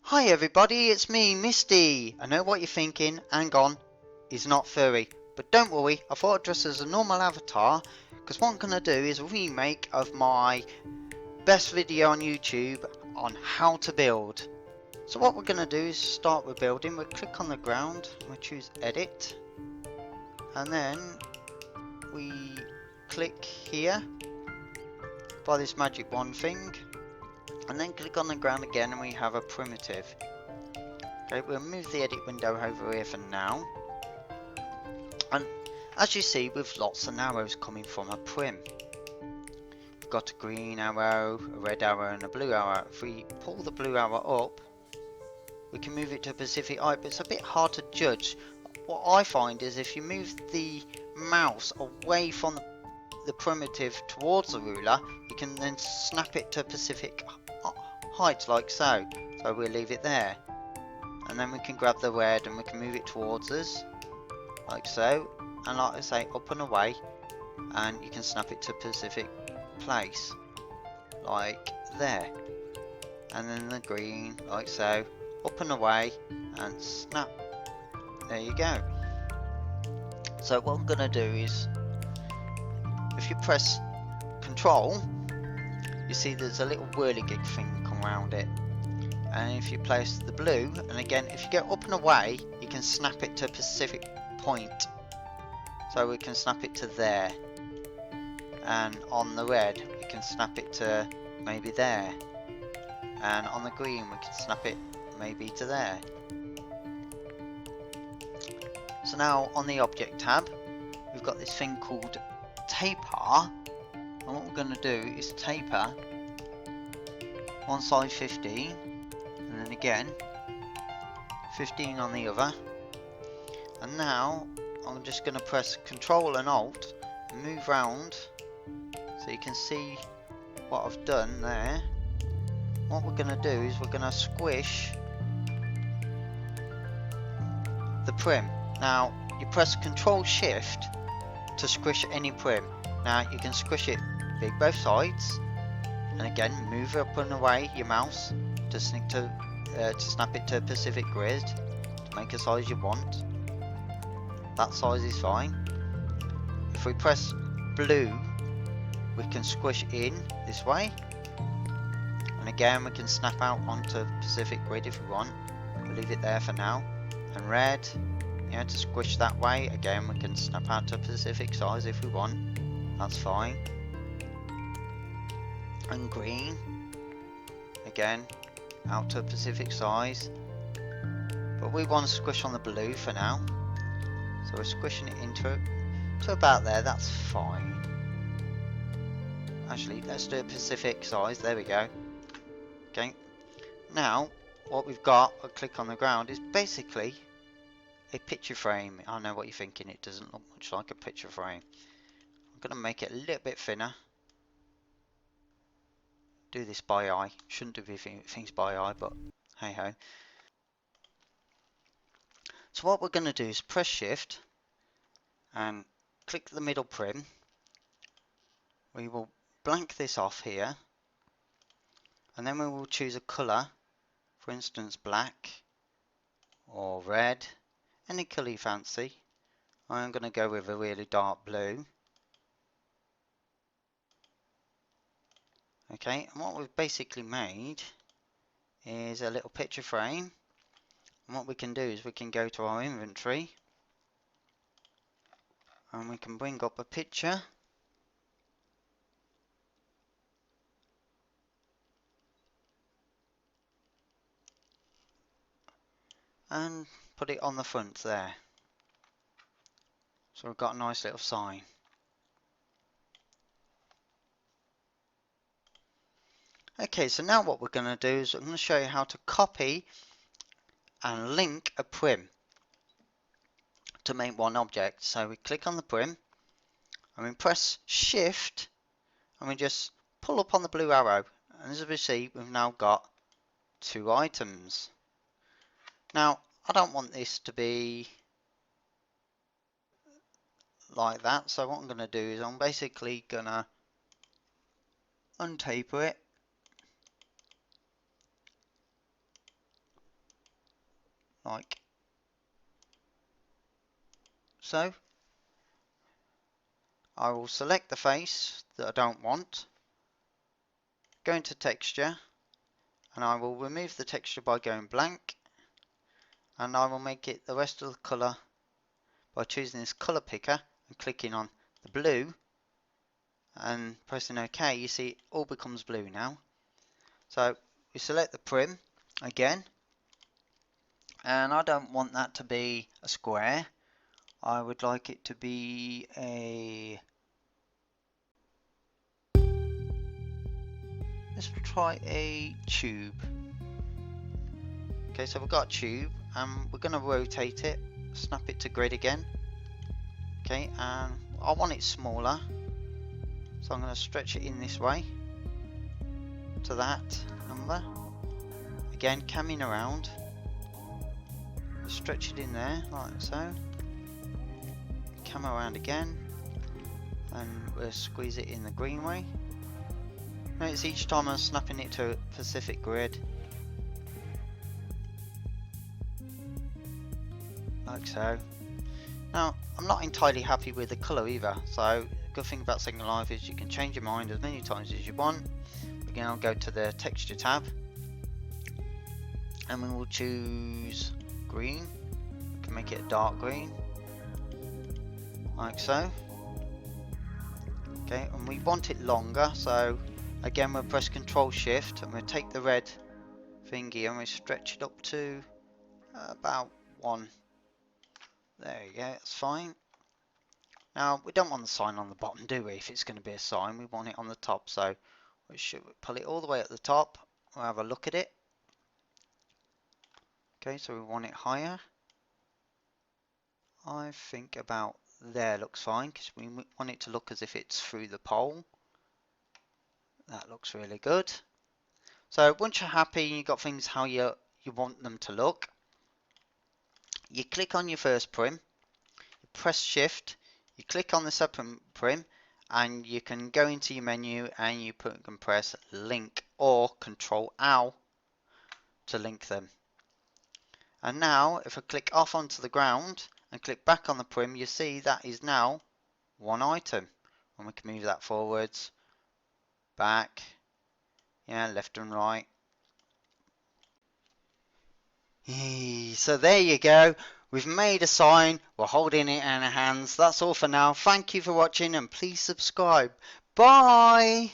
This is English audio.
Hi everybody, it's me, Misty. I know what you're thinking, hang on, he's not furry. But don't worry, I thought I'd dress as a normal avatar, because what I'm going to do is a remake of my best video on YouTube on how to build. So what we're going to do is start with building. We'll click on the ground, we'll choose edit, and then we click here by this magic wand thing, and then click on the ground again and we have a primitive. Okay, we'll move the edit window over here for now. And as you see, with lots of arrows coming from a prim. We've got a green arrow, a red arrow and a blue arrow. If we pull the blue arrow up, we can move it to a specific height, but it's a bit hard to judge. What I find is if you move the mouse away from the primitive towards the ruler, you can then snap it to a specific height like so. So we'll leave it there. And then we can grab the red and we can move it towards us, like so. And like I say, up and away, and you can snap it to a specific place, like there. And then the green, like so, up and away, and snap. There you go. So what I'm going to do is, if you press Control, you see there's a little whirligig thing come around it. And if you place the blue, and again, if you go up and away, you can snap it to a specific point. So we can snap it to there. And on the red, we can snap it to maybe there. And on the green, we can snap it maybe to there. So now on the Object tab, we've got this thing called Taper. And what we're going to do is taper one side 15. And then again 15 on the other, and now I'm just going to press Control and Alt and move round so you can see what I've done there. What we're going to do is we're going to squish the prim. Now you press Control Shift to squish any prim. Now you can squish it big both sides, and again move up and away your mouse to snap it to a specific grid to make a size you want. That size is fine. If we press blue, we can squish in this way, and again we can snap out onto a specific grid if we want. We'll leave it there for now. And red, to squish that way, again we can snap out to a specific size if we want. That's fine. And green, again out to a specific size, but we want to squish on the blue for now, so we're squishing it into to about there. That's fine. Actually, let's do a specific size. There we go. Okay, now what we've got, I'll click on the ground, is basically a picture frame. I know what you're thinking, it doesn't look much like a picture frame. I'm going to make it a little bit thinner. Do this by eye. Shouldn't do things by eye, but hey ho. So what we're going to do is press Shift and click the middle prim. We will blank this off here, and then we will choose a colour, for instance black or red, any colour you fancy. I'm going to go with a really dark blue. Okay, and what we've basically made is a little picture frame. And what we can do is we can go to our inventory and we can bring up a picture. And put it on the front there. So we've got a nice little sign. Okay, so now what we're going to do is I'm going to show you how to copy and link a prim to make one object. So we click on the prim and we press Shift and we just pull up on the blue arrow, and as we see, we've now got two items. Now I don't want this to be like that, so what I'm going to do is I'm basically going to untaper it, like so. I will select the face that I don't want, go into texture, and I will remove the texture by going blank, and I will make it the rest of the colour by choosing this colour picker and clicking on the blue and pressing OK. You see it all becomes blue now. So we select the prim again, and I don't want that to be a square. I would like it to be a, let's try a tube. Okay, so we've got a tube and we're going to rotate it, snap it to grid again. Okay, and I want it smaller, so I'm going to stretch it in this way to that number. Again, camming around, stretch it in there like so. Cam around again, and we'll squeeze it in the green way. Notice each time I'm snapping it to a specific grid, like so. Now, I'm not entirely happy with the colour either, so the good thing about Second Life is you can change your mind as many times as you want. Again, I'll go to the texture tab, and we will choose green. We can make it a dark green, like so. Okay, and we want it longer, so again we'll press Control Shift and we'll take the red thingy and we stretch it up to about 1. There you go, that's fine. Now we don't want the sign on the bottom, do we? If it's going to be a sign, we want it on the top, so we should pull it all the way at the top. We'll have a look at it. Okay, so we want it higher. I think about there looks fine, because we want it to look as if it's through the pole. That looks really good. So once you're happy and you've got things how you want them to look, you click on your first prim, you press Shift, you click on the second prim, and you can go into your menu and you can press link or Control L to link them. And now if I click off onto the ground and click back on the prim, you see that is now one item, and we can move that forwards, back, yeah, left and right. So there you go. We've made a sign. We're holding it in our hands. That's all for now. Thank you for watching and please subscribe. Bye.